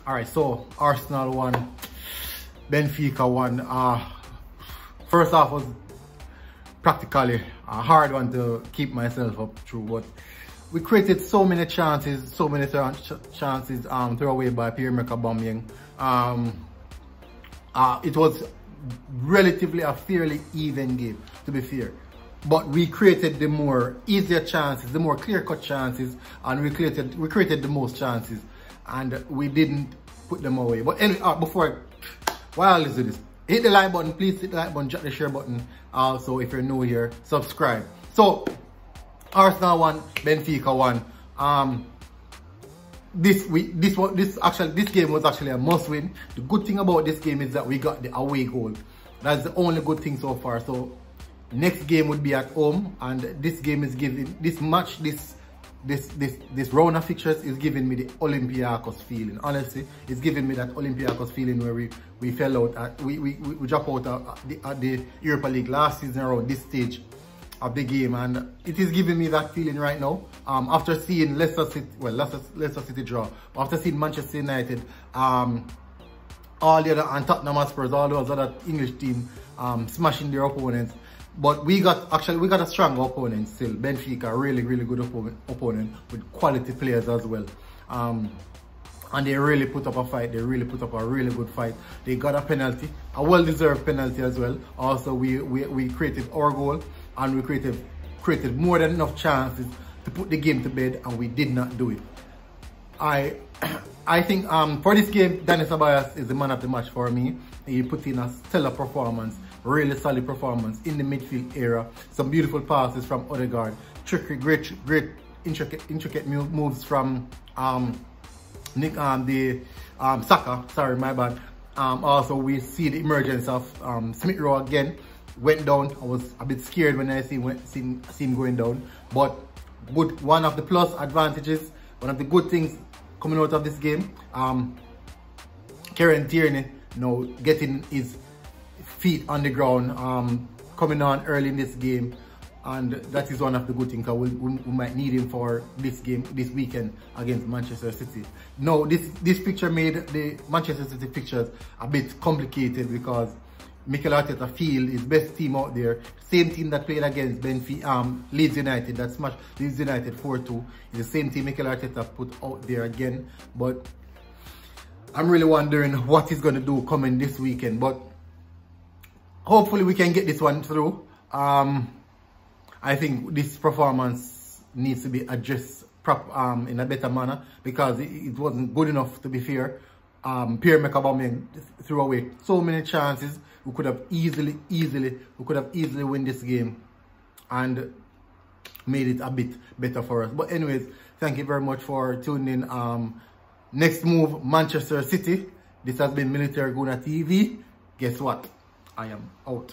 All right, so Arsenal 1, Benfica 1. First half was practically a hard one to keep myself up through, but we created so many chances, chances thrown away by Pierre-Emerick Aubameyang. It was relatively a fairly even game, to be fair. But we created the more easier chances, the more clear-cut chances, and we created the most chances, and we didn't put them away. But anyway, while I listen to this, hit the like button, please hit the like button, drop the share button. Also, if you're new here, subscribe. So, Arsenal 1, Benfica 1. This game was actually a must-win. The good thing about this game is that we got the away goal. That's the only good thing so far. So next game would be at home, and this game is giving this round of fixtures is giving me the Olympiakos feeling. Honestly, it's giving me that Olympiakos feeling where we fell out we dropped out at the Europa League last season around this stage of the game, and it is giving me that feeling right now. After seeing Leicester City draw, after seeing Manchester United, all the other, and Tottenham Hotspur, all those other English teams smashing their opponents, but we got a stronger opponent still. Benfica, a really good opponent with quality players as well. And they really put up a fight. They really put up a really good fight. They got a penalty, a well-deserved penalty as well. Also, we created our goal, and we created more than enough chances to put the game to bed, and we did not do it. I think for this game, Ceballos is the man of the match for me. He put in a stellar performance, really solid performance in the midfield area. Some beautiful passes from Odegaard, great intricate moves from Saka. Sorry, my bad. Also, we see the emergence of Smith Rowe again. Went down. I was a bit scared when I see him going down, but one of the plus advantages, one of the good things coming out of this game, Kieran Tierney now getting his feet on the ground, coming on early in this game, and that is one of the good things. We might need him for this game this weekend against Manchester City. Now, this picture made the Manchester City pictures a bit complicated because Mikel Arteta feel his best team out there, same team that played against Leeds United, that smashed Leeds United 4-2, is the same team Mikel Arteta put out there again. But I'm really wondering what he's going to do coming this weekend. But hopefully we can get this one through. I think this performance needs to be addressed in a better manner, because it wasn't good enough, to be fair. Pierre-Emerick Aubameyang threw away so many chances. We could have easily win this game and made it a bit better for us. But anyways, thank you very much for tuning in. Next move, Manchester City. This has been Military Guna TV. Guess what? I am out.